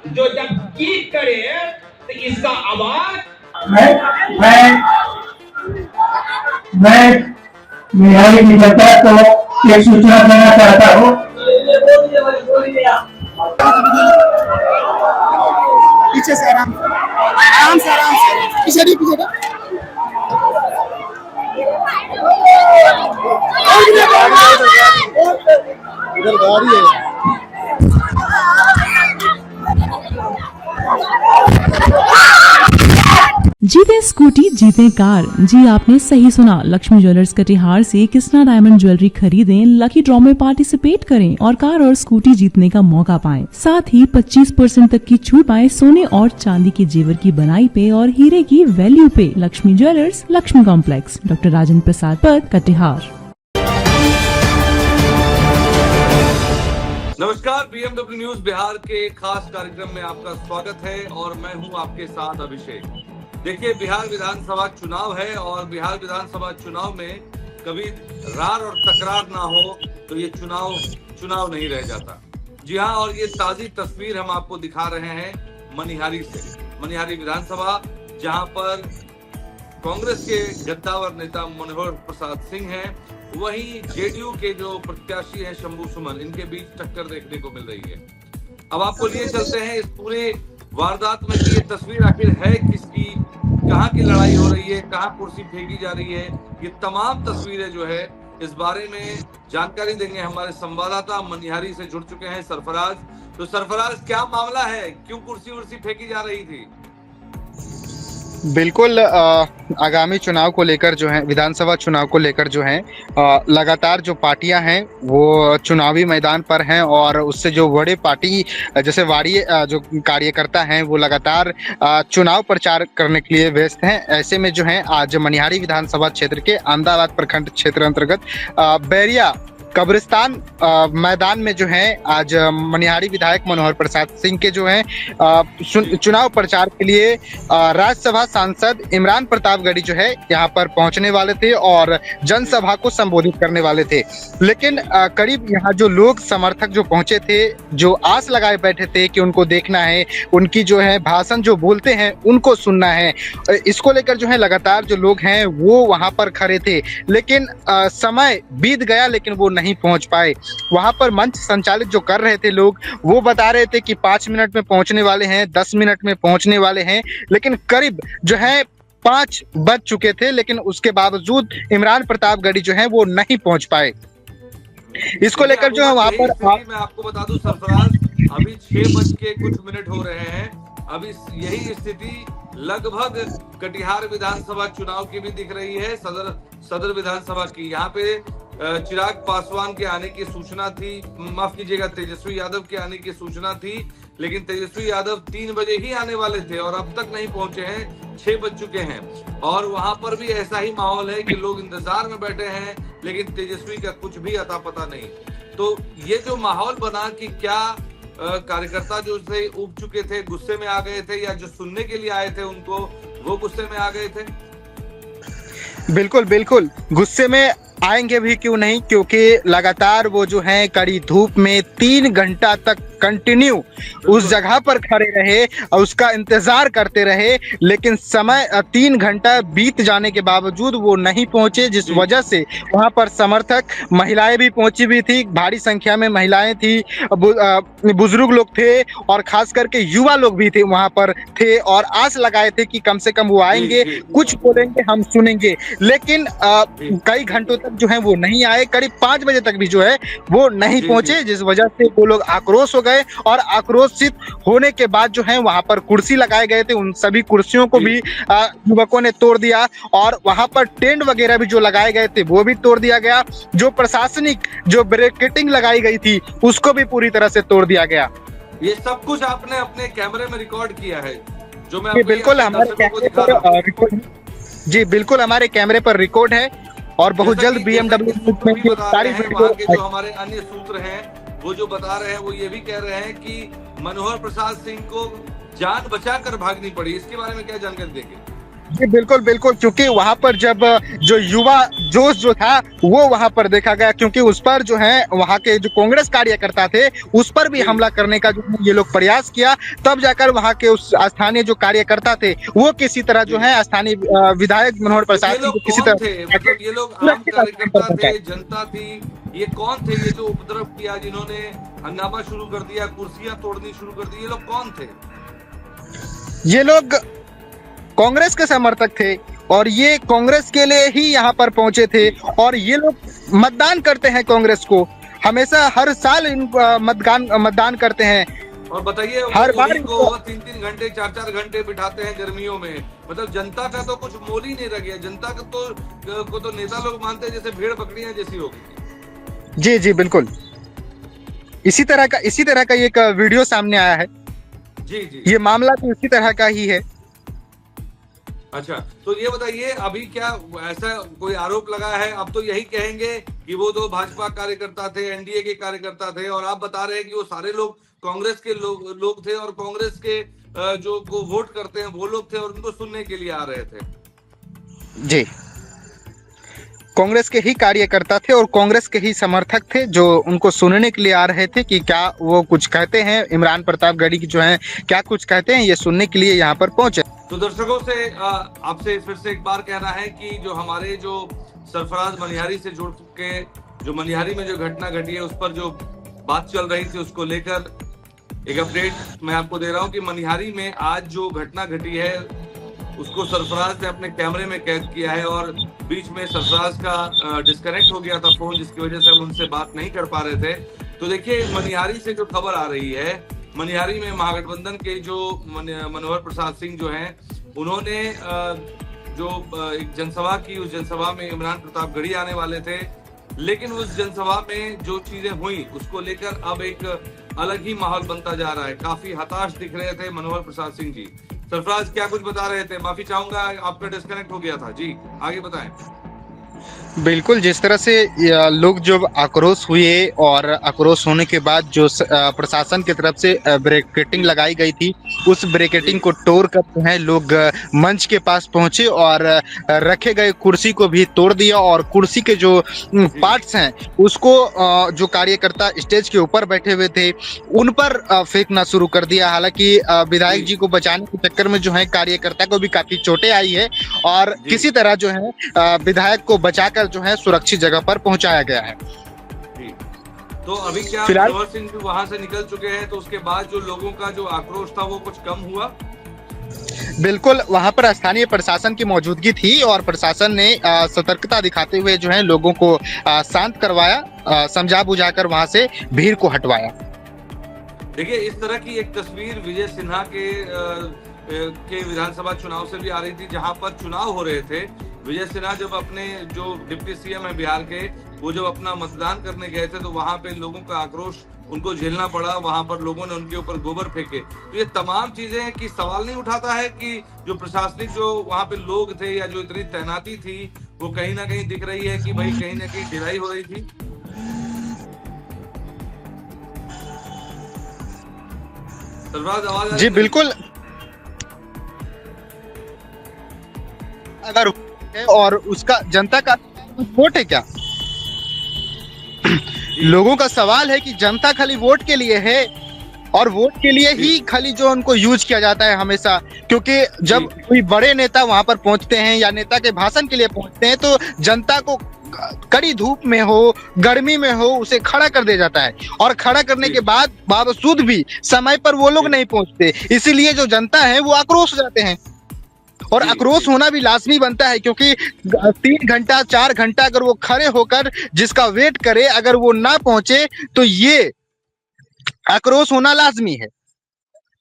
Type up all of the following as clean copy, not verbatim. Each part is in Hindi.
जो जब किक करे तो इसका आवाज मैं बिहारी की जनता को एक सूचना देना चाहता हूँ। पीछे से आराम से पीछे इधर गाड़ी है। जीते स्कूटी जीते कार। जी आपने सही सुना, लक्ष्मी ज्वेलर्स कटिहार से कृष्णा डायमंड ज्वेलरी खरीदें, लकी ड्रॉ में पार्टिसिपेट करें और कार और स्कूटी जीतने का मौका पाएं। साथ ही 25% तक की छूट पाएं सोने और चांदी के जेवर की बनाई पे और हीरे की वैल्यू पे। Lakshmi jewellers, Lakshmi complex, doctor Rajendra Prasad Path, Katihar. नमस्कार, बीएमडब्ल्यू न्यूज बिहार के खास कार्यक्रम में आपका स्वागत है और मैं हूं आपके साथ अभिषेक। देखिए, बिहार विधानसभा चुनाव है और बिहार विधानसभा चुनाव में कभी रार और तकरार ना हो तो ये चुनाव नहीं रह जाता। जी हाँ, और ये ताजी तस्वीर हम आपको दिखा रहे हैं मनिहारी से। मनिहारी विधानसभा, जहां पर कांग्रेस के गद्दावर नेता मनोहर प्रसाद सिंह हैं, वहीं जेडीयू के जो प्रत्याशी हैं शंभू सुमन, इनके बीच टक्कर देखने को मिल रही है। अब आपको लिए चलते हैं इस पूरे वारदात में कि ये तस्वीर आखिर है किसकी, कहाँ की लड़ाई हो रही है, कहाँ कुर्सी फेंकी जा रही है। ये तमाम तस्वीरें जो है इस बारे में जानकारी देंगे हमारे संवाददाता मनिहारी से जुड़ चुके हैं सरफराज। तो सरफराज, क्या मामला है, क्यों कुर्सी फेंकी जा रही थी? बिल्कुल, आगामी चुनाव को लेकर जो है, विधानसभा चुनाव को लेकर जो है, लगातार जो पार्टियां हैं वो चुनावी मैदान पर हैं और उससे जो बड़े पार्टी जैसे वाड़ी जो कार्यकर्ता हैं वो लगातार चुनाव प्रचार करने के लिए व्यस्त हैं। ऐसे में जो है आज मनिहारी विधानसभा क्षेत्र के अहमदाबाद प्रखंड क्षेत्र अंतर्गत बैरिया कब्रिस्तान मैदान में जो है आज मनिहारी विधायक मनोहर प्रसाद सिंह के जो है चुनाव प्रचार के लिए राज्यसभा सांसद इमरान प्रतापगढ़ी जो है यहाँ पर पहुंचने वाले थे और जनसभा को संबोधित करने वाले थे। लेकिन करीब यहाँ जो लोग समर्थक जो पहुंचे थे, जो आस लगाए बैठे थे कि उनको देखना है, उनकी जो है भाषण जो बोलते हैं उनको सुनना है, इसको लेकर जो है लगातार जो लोग हैं वो वहां पर खड़े थे। लेकिन समय बीत गया लेकिन वो नहीं पहुंच पाए। वहां पर मंच संचालित जो कर रहे थे लोग, वो बता रहे थे कि 5 मिनट में पहुंचने वाले हैं, 10 मिनट में पहुंचने वाले हैं, लेकिन करीब जो है 5 बज चुके थे, लेकिन उसके बावजूद इमरान प्रतापगढ़ी जो है वो नहीं पहुंच पाए। इसको लेकर जो है वहां पर मैं आपको बता दूं सरफराज, अभी 6 बज के कुछ मिनट हो रहे हैं। अभी यही स्थिति लगभग कटिहार विधानसभा चुनाव की भी दिख रही है, सदर विधानसभा की। यहाँ पे चिराग पासवान के आने की सूचना थी, माफ कीजिएगा, तेजस्वी यादव के आने की सूचना थी, लेकिन तेजस्वी यादव 3 बजे ही आने वाले थे और अब तक नहीं पहुंचे हैं, 6 बज चुके हैं। और वहां पर भी ऐसा ही माहौल है कि लोग इंतजार में बैठे हैं, लेकिन तेजस्वी का कुछ भी अता पता नहीं। तो ये जो माहौल बना कि क्या कार्यकर्ता जो से उब चुके थे, गुस्से में आ गए थे, या जो सुनने के लिए आए थे उनको वो गुस्से में आ गए थे? बिल्कुल गुस्से में आएंगे भी क्यों नहीं, क्योंकि लगातार वो जो है कड़ी धूप में 3 घंटा तक कंटिन्यू उस जगह पर खड़े रहे और उसका इंतजार करते रहे, लेकिन समय 3 घंटा बीत जाने के बावजूद वो नहीं पहुंचे, जिस वजह से वहां पर समर्थक, महिलाएं भी पहुंची भी थी, भारी संख्या में महिलाएं थी, बुजुर्ग लोग थे और खास करके युवा लोग भी थे, वहां पर थे और आस लगाए थे कि कम से कम वो आएंगे, कुछ बोलेंगे, हम सुनेंगे। लेकिन कई घंटों तक जो है वो नहीं आए, करीब 5 बजे तक भी जो है वो नहीं पहुंचे, जिस वजह से वो लोग आक्रोश हो गए और आक्रोशित होने के बाद जो है वहां पर कुर्सी लगाए गए थे, उन सभी कुर्सियों को भी युवकों ने तोड़ दिया और वहां पर टेंट वगैरह भी जो लगाए गए थे वो भी तोड़ दिया गया। जो प्रशासनिक जो बैरिकेडिंग लगाई गई थी उसको भी पूरी तरह से तोड़ दिया गया। ये सब कुछ आपने अपने कैमरे में रिकॉर्ड किया है, जो मैं बिल्कुल हमारे कैमरे पर रिकॉर्ड, जी बिल्कुल हमारे कैमरे पर रिकॉर्ड है और बहुत जल्द बीएमडब्ल्यू में सारी वीडियो। जो हमारे अन्य सूत्र हैं वो जो बता रहे हैं, वो ये भी कह रहे हैं कि मनोहर प्रसाद सिंह को जान बचाकर भागनी पड़ी। इसके बारे में क्या जानकारी देंगे? जी बिल्कुल बिल्कुल, क्योंकि वहां पर जब जो युवा जोश जो था वो वहां पर देखा गया, क्योंकि उस पर जो है वहां के जो कांग्रेस कार्यकर्ता थे उस पर भी जी। हमला करने का जो है ये लोग प्रयास किया। तब जाकर वहां के उस स्थानीय जो कार्यकर्ता थे वो किसी तरह जो जी। है स्थानीय विधायक मनोहर तो ये प्रसाद सिंह लोग को किसी कौन तरह थे? मतलब ये लोग आम कार्यकर्ता थे, जनता थी, ये कौन थे? ये जो उपद्रव किया, जिन्होंने हंगामा शुरू कर दिया, कुर्सियां तोड़नी शुरू कर दी, ये लोग कौन थे? ये लोग कांग्रेस के समर्थक थे और ये कांग्रेस के लिए ही यहाँ पर पहुंचे थे। और ये लोग मतदान करते हैं कांग्रेस को, हमेशा हर साल मतदान करते हैं। और बताइए, हर वो बार उन्हीं को 3-3 घंटे 4-4 घंटे बिठाते हैं गर्मियों में। मतलब जनता का तो कुछ मोल ही नहीं रह गया। जनता को तो नेता लोग मानते हैं जैसे भेड़ बकरियां जैसी होगी। जी जी बिल्कुल, इसी तरह का एक वीडियो सामने आया है। जी जी। ये मामला तो इसी तरह का ही है। अच्छा, तो ये बताइए, अभी क्या ऐसा कोई आरोप लगा है? अब तो यही कहेंगे कि वो तो भाजपा कार्यकर्ता थे, एनडीए के कार्यकर्ता थे, और आप बता रहे हैं कि वो सारे लोग कांग्रेस के लोग थे और कांग्रेस के जो को वोट करते हैं वो लोग थे और उनको सुनने के लिए आ रहे थे। जी, कांग्रेस के ही कार्यकर्ता थे और कांग्रेस के ही समर्थक थे जो उनको सुनने के लिए आ रहे थे कि क्या वो कुछ कहते हैं, इमरान प्रतापगढ़ी की जो है क्या कुछ कहते हैं, ये सुनने के लिए यहाँ पर पहुंचे। तो दर्शकों से आपसे फिर से एक बार कहना है कि जो हमारे जो सरफराज मनिहारी से जुड़ के जो मनिहारी में जो घटना घटी है उस पर जो बात चल रही थी उसको लेकर एक अपडेट मैं आपको दे रहा हूं कि मनिहारी में आज जो घटना घटी है उसको सरफराज ने अपने कैमरे में कैद किया है और बीच में सरफराज का डिस्कनेक्ट हो गया था फोन, जिसकी वजह से हम उनसे बात नहीं कर पा रहे थे। तो देखिए, मनिहारी से जो खबर आ रही है, मनिहारी में महागठबंधन के जो मनोहर प्रसाद सिंह जो हैं, उन्होंने जो एक जनसभा की, उस जनसभा में इमरान प्रतापगढ़ी आने वाले थे, लेकिन उस जनसभा में जो चीजें हुई उसको लेकर अब एक अलग ही माहौल बनता जा रहा है। काफी हताश दिख रहे थे मनोहर प्रसाद सिंह जी। सरफराज क्या कुछ बता रहे थे? माफी चाहूंगा, आपका डिस्कनेक्ट हो गया था। जी आगे बताएं। बिल्कुल, जिस तरह से लोग जो आक्रोश हुए और आक्रोश होने के बाद जो प्रशासन की तरफ से ब्रेकेटिंग लगाई गई थी, उस ब्रेकेटिंग को तोड़कर जो है लोग मंच के पास पहुंचे और रखे गए कुर्सी को भी तोड़ दिया और कुर्सी के जो पार्ट्स हैं उसको जो कार्यकर्ता स्टेज के ऊपर बैठे हुए थे उन पर फेंकना शुरू कर दिया। हालांकि विधायक जी को बचाने के चक्कर में जो है कार्यकर्ता को भी काफी चोटें आई है और किसी तरह जो है विधायक को बचाकर जो है सुरक्षित जगह पर पहुंचाया गया है। तो अभी क्या फिलहाल मनोहर सिंह वहां से निकल चुके हैं, तो उसके बाद जो लोगों का जो आक्रोश था वो कुछ कम हुआ? बिल्कुल, वहां पर स्थानीय प्रशासन की मौजूदगी थी और प्रशासन ने सतर्कता दिखाते हुए जो है लोगों को शांत करवाया, समझा बुझाकर वहां से भीड़ को हटवाया। देखिए, इस तरह की एक तस्वीर विजय सिन्हा के विधानसभा चुनाव से भी आ रही थी, जहां पर चुनाव हो रहे थे। विजय सिन्हा जब अपने जो डिप्टी सीएम है बिहार के, वो जब अपना मतदान करने गए थे तो वहां पे लोगों का आक्रोश उनको झेलना पड़ा। वहां पर लोगों ने उनके ऊपर गोबर फेंके। तो ये तमाम चीजें हैं कि सवाल नहीं उठाता है कि जो प्रशासनिक जो वहां पे लोग थे या जो इतनी तैनाती थी वो कहीं ना कहीं दिख रही है कि भाई कहीं ना कहीं ढिलाई हो रही थी। सरफराज, आवाज जी बिल्कुल, अगर और उसका जनता का वोट है क्या? लोगों का सवाल है कि जनता खाली वोट के लिए है और वोट के लिए ही खाली जो उनको यूज किया जाता है हमेशा, क्योंकि जब कोई बड़े नेता वहां पर पहुंचते हैं या नेता के भाषण के लिए पहुंचते हैं तो जनता को कड़ी धूप में हो, गर्मी में हो, उसे खड़ा कर दिया जाता है और खड़ा करने के बाद बावजूद भी समय पर वो लोग नहीं पहुंचते, इसीलिए जो जनता है वो आक्रोश हो जाते हैं। और आक्रोश होना भी लाजमी बनता है, क्योंकि 3 घंटा 4 घंटा अगर वो खड़े होकर जिसका वेट करे, अगर वो ना पहुंचे तो ये आक्रोश होना लाजमी है।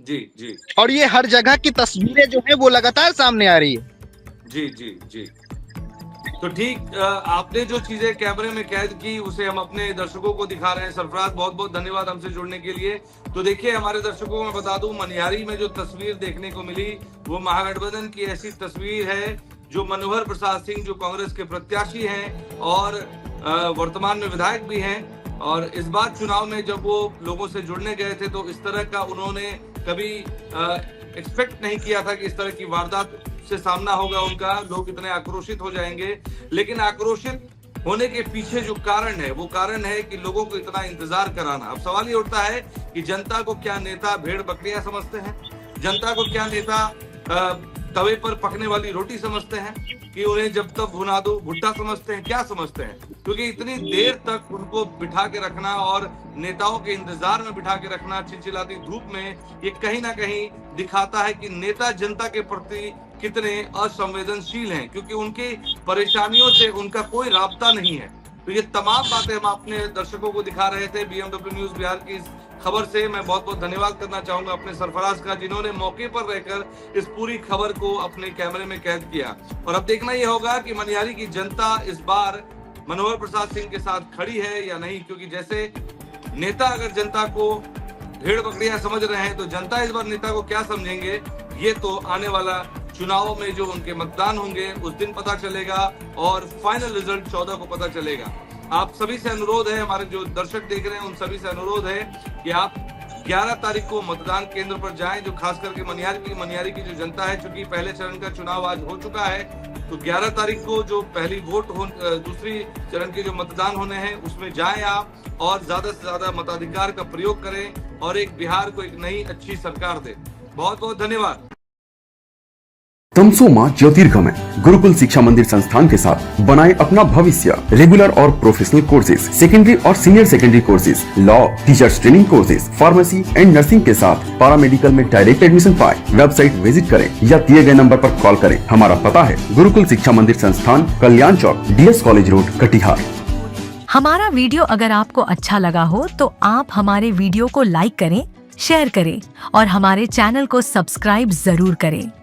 जी जी। और ये हर जगह की तस्वीरें जो है वो लगातार सामने आ रही है। जी जी जी। तो ठीक, आपने जो चीजें कैमरे में कैद की उसे हम अपने दर्शकों को दिखा रहे हैं। सरफराज, बहुत बहुत धन्यवाद हमसे जुड़ने के लिए। तो देखिए, हमारे दर्शकों को मैं बता दूं, मनिहारी में जो तस्वीर देखने को मिली वो महागठबंधन की ऐसी तस्वीर है जो मनोहर प्रसाद सिंह जो कांग्रेस के प्रत्याशी हैं और वर्तमान में विधायक भी हैं, और इस बार चुनाव में जब वो लोगों से जुड़ने गए थे तो इस तरह का उन्होंने कभी एक्सपेक्ट नहीं किया था कि इस तरह की वारदात से सामना होगा उनका, लोग इतने आक्रोशित हो जाएंगे। लेकिन आक्रोशित होने के पीछे जो कारण है वो कारण है कि लोगों को इतना इंतजार कराना। अब सवाल ये उठता है कि जनता को क्या नेता भेड़ बकरियां समझते हैं, जनता को क्या नेता तवे पर पकने वाली रोटी समझते हैं, कि उन्हें जब तक भुना दो भुट्टा समझते हैं, क्या समझते हैं? क्योंकि इतनी देर तक उनको बिठा के रखना और नेताओं के इंतजार में बिठा के रखना चिलचिलाती धूप में, ये कहीं ना कहीं दिखाता है कि नेता जनता के प्रति कितने असंवेदनशील हैं, क्योंकि उनकी परेशानियों से उनका कोई राब्ता नहीं है। तो ये तमाम बातें हम अपने दर्शकों को दिखा रहे थे बीएमडब्ल्यू न्यूज बिहार की इस खबर से। मैं बहुत बहुत धन्यवाद करना चाहूंगा अपने सरफराज का, जिन्होंने मौके पर रहकर इस पूरी खबर को अपने कैमरे में कैद किया। और अब देखना यह होगा कि मनिहारी की जनता इस बार मनोहर प्रसाद सिंह के साथ खड़ी है या नहीं, क्योंकि जैसे नेता अगर जनता को भेड़ बकरियां समझ रहे हैं, तो जनता इस बार नेता को क्या समझेंगे, ये तो आने वाला चुनाव में जो उनके मतदान होंगे उस दिन पता चलेगा और फाइनल रिजल्ट 14 को पता चलेगा। आप सभी से अनुरोध है, हमारे जो दर्शक देख रहे हैं उन सभी से अनुरोध है कि आप 11 तारीख को मतदान केंद्र पर जाएं, जो खास करके मनिहारी की जो जनता है, चूंकि पहले चरण का चुनाव आज हो चुका है, तो 11 तारीख को जो पहली दूसरी चरण के जो मतदान होने हैं उसमें जाएं आप और ज्यादा से ज्यादा मताधिकार का प्रयोग करें और एक बिहार को एक नई अच्छी सरकार दे। बहुत बहुत धन्यवाद। तमसो मां ज्योतिर्गमय गुरुकुल शिक्षा मंदिर संस्थान के साथ बनाए अपना भविष्य। रेगुलर और प्रोफेशनल कोर्सेज, सेकेंडरी और senior secondary courses, law, teachers training courses, pharmacy and nursing के साथ पैरामेडिकल में डायरेक्ट एडमिशन पाए। वेबसाइट विजिट करें या दिए गए नंबर पर कॉल करें। हमारा पता है गुरुकुल शिक्षा मंदिर संस्थान, कल्याण चौक, DS कॉलेज रोड, कटिहार। हमारा वीडियो अगर आपको अच्छा लगा हो तो आप हमारे वीडियो को लाइक करें, शेयर करें और हमारे चैनल को सब्सक्राइब जरूर करें।